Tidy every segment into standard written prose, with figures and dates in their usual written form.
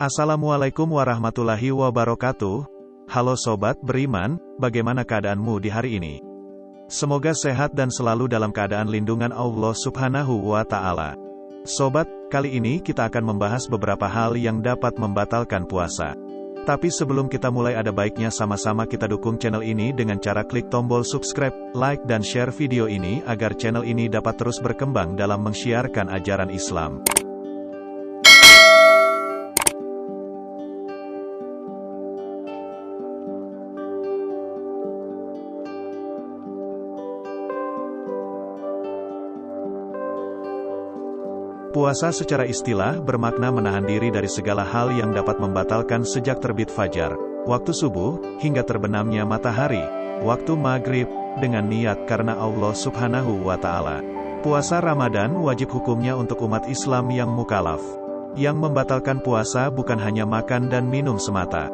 Assalamualaikum warahmatullahi wabarakatuh. Halo sobat beriman, bagaimana keadaanmu di hari ini? Semoga sehat dan selalu dalam keadaan lindungan Allah Subhanahu wa Ta'ala. Sobat, kali ini kita akan membahas beberapa hal yang dapat membatalkan puasa. Tapi sebelum kita mulai, ada baiknya sama-sama kita dukung channel ini dengan cara klik tombol subscribe, like dan share video ini agar channel ini dapat terus berkembang dalam mensiarkan ajaran Islam. Puasa secara istilah bermakna menahan diri dari segala hal yang dapat membatalkan sejak terbit fajar, waktu subuh, hingga terbenamnya matahari, waktu maghrib, dengan niat karena Allah Subhanahu wa Ta'ala. Puasa Ramadan wajib hukumnya untuk umat Islam yang mukalaf. Yang membatalkan puasa bukan hanya makan dan minum semata.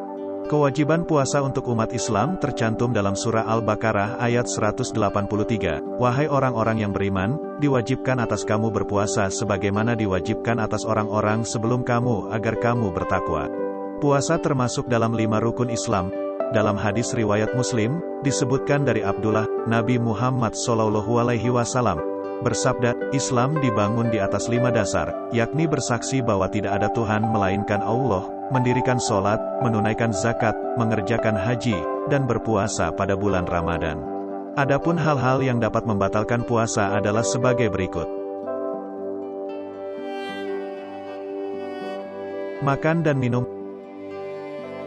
Kewajiban puasa untuk umat Islam tercantum dalam surah Al-Baqarah ayat 183. Wahai orang-orang yang beriman, diwajibkan atas kamu berpuasa sebagaimana diwajibkan atas orang-orang sebelum kamu agar kamu bertakwa. Puasa termasuk dalam 5 rukun Islam. Dalam hadis riwayat Muslim, disebutkan dari Abdullah, Nabi Muhammad SAW bersabda, Islam dibangun di atas 5 dasar, yakni bersaksi bahwa tidak ada Tuhan melainkan Allah, mendirikan sholat, menunaikan zakat, mengerjakan haji, dan berpuasa pada bulan Ramadan. Adapun hal-hal yang dapat membatalkan puasa adalah sebagai berikut. Makan dan minum.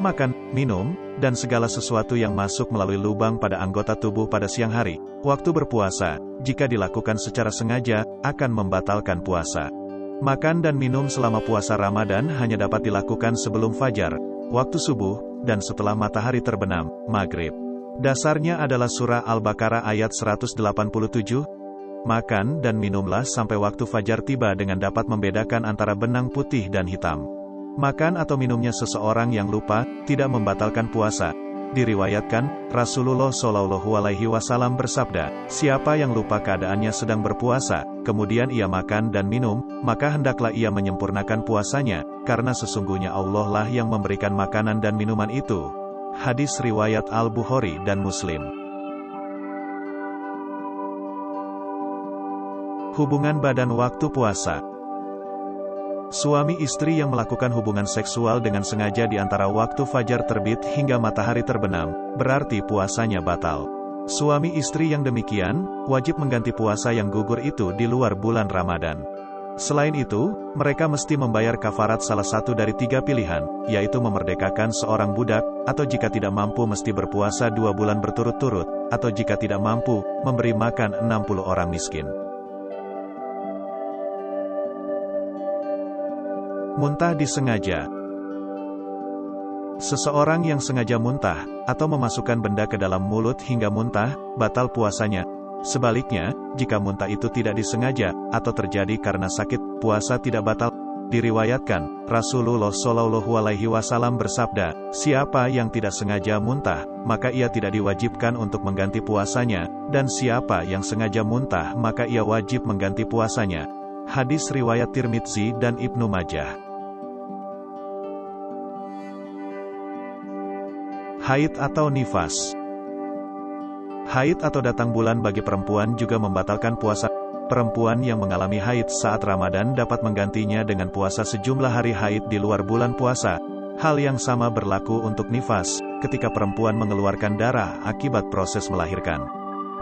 Makan, minum, dan segala sesuatu yang masuk melalui lubang pada anggota tubuh pada siang hari, waktu berpuasa, jika dilakukan secara sengaja, akan membatalkan puasa. Makan dan minum selama puasa Ramadan hanya dapat dilakukan sebelum fajar, waktu subuh, dan setelah matahari terbenam, maghrib. Dasarnya adalah surah Al-Baqarah ayat 187. Makan dan minumlah sampai waktu fajar tiba dengan dapat membedakan antara benang putih dan hitam. Makan atau minumnya seseorang yang lupa, tidak membatalkan puasa. Diriwayatkan, Rasulullah SAW bersabda, siapa yang lupa keadaannya sedang berpuasa, kemudian ia makan dan minum, maka hendaklah ia menyempurnakan puasanya, karena sesungguhnya Allah lah yang memberikan makanan dan minuman itu. Hadis riwayat Al-Bukhari dan Muslim. Hubungan badan waktu puasa. Suami istri yang melakukan hubungan seksual dengan sengaja di antara waktu fajar terbit hingga matahari terbenam, berarti puasanya batal. Suami istri yang demikian, wajib mengganti puasa yang gugur itu di luar bulan Ramadan. Selain itu, mereka mesti membayar kafarat salah satu dari 3 pilihan, yaitu memerdekakan seorang budak, atau jika tidak mampu mesti berpuasa 2 bulan berturut-turut, atau jika tidak mampu, memberi makan 60 orang miskin. Muntah disengaja. Seseorang yang sengaja muntah, atau memasukkan benda ke dalam mulut hingga muntah, batal puasanya. Sebaliknya, jika muntah itu tidak disengaja, atau terjadi karena sakit, puasa tidak batal. Diriwayatkan, Rasulullah SAW bersabda, siapa yang tidak sengaja muntah, maka ia tidak diwajibkan untuk mengganti puasanya, dan siapa yang sengaja muntah maka ia wajib mengganti puasanya. Hadis riwayat Tirmidzi dan Ibnu Majah. Haid atau nifas. Haid atau datang bulan bagi perempuan juga membatalkan puasa. Perempuan yang mengalami haid saat Ramadan dapat menggantinya dengan puasa sejumlah hari haid di luar bulan puasa. Hal yang sama berlaku untuk nifas, ketika perempuan mengeluarkan darah akibat proses melahirkan.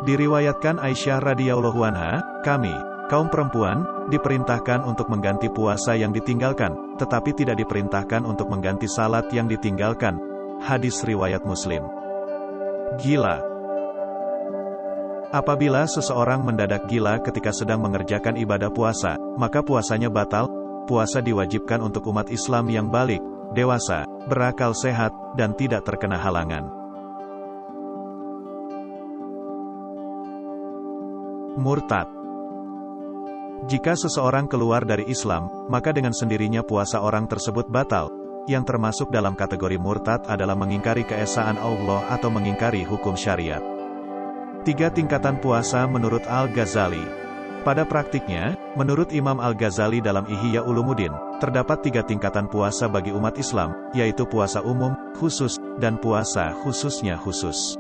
Diriwayatkan Aisyah radhiyallahu anha, kami, kaum perempuan, diperintahkan untuk mengganti puasa yang ditinggalkan, tetapi tidak diperintahkan untuk mengganti salat yang ditinggalkan. Hadis riwayat Muslim. Gila. Apabila seseorang mendadak gila ketika sedang mengerjakan ibadah puasa, maka puasanya batal. Puasa diwajibkan untuk umat Islam yang balik, dewasa, berakal sehat, dan tidak terkena halangan. Murtad. Jika seseorang keluar dari Islam, maka dengan sendirinya puasa orang tersebut batal. Yang termasuk dalam kategori murtad adalah mengingkari keesaan Allah atau mengingkari hukum syariat. 3 tingkatan puasa menurut Al-Ghazali. Pada praktiknya, Menurut Imam Al-Ghazali dalam Ihya Ulumuddin, terdapat 3 tingkatan puasa bagi umat Islam, yaitu puasa umum, khusus, dan puasa khususnya khusus.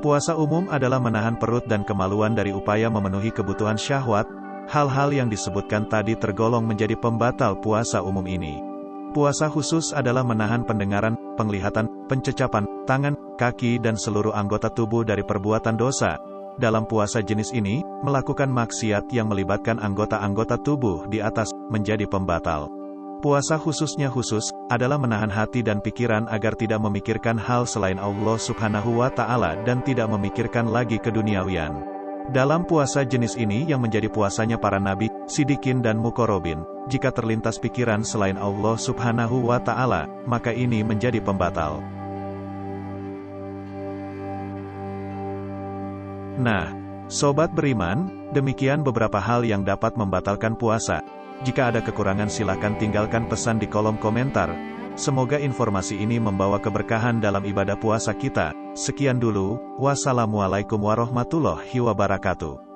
Puasa umum adalah menahan perut dan kemaluan dari upaya memenuhi kebutuhan syahwat. Hal-hal yang disebutkan tadi tergolong menjadi pembatal puasa umum ini. Puasa khusus adalah menahan pendengaran, penglihatan, pencecapan, tangan, kaki dan seluruh anggota tubuh dari perbuatan dosa. Dalam puasa jenis ini, melakukan maksiat yang melibatkan anggota-anggota tubuh di atas, menjadi pembatal. Puasa khususnya khusus, adalah menahan hati dan pikiran agar tidak memikirkan hal selain Allah Subhanahu wa Ta'ala dan tidak memikirkan lagi keduniawian. Dalam puasa jenis ini yang menjadi puasanya para nabi, sidikin dan muqarrabin, jika terlintas pikiran selain Allah Subhanahu wa Ta'ala, maka ini menjadi pembatal. Nah, sobat beriman, demikian beberapa hal yang dapat membatalkan puasa. Jika ada kekurangan silakan tinggalkan pesan di kolom komentar. Semoga informasi ini membawa keberkahan dalam ibadah puasa kita. Sekian dulu, wassalamualaikum warahmatullahi wabarakatuh.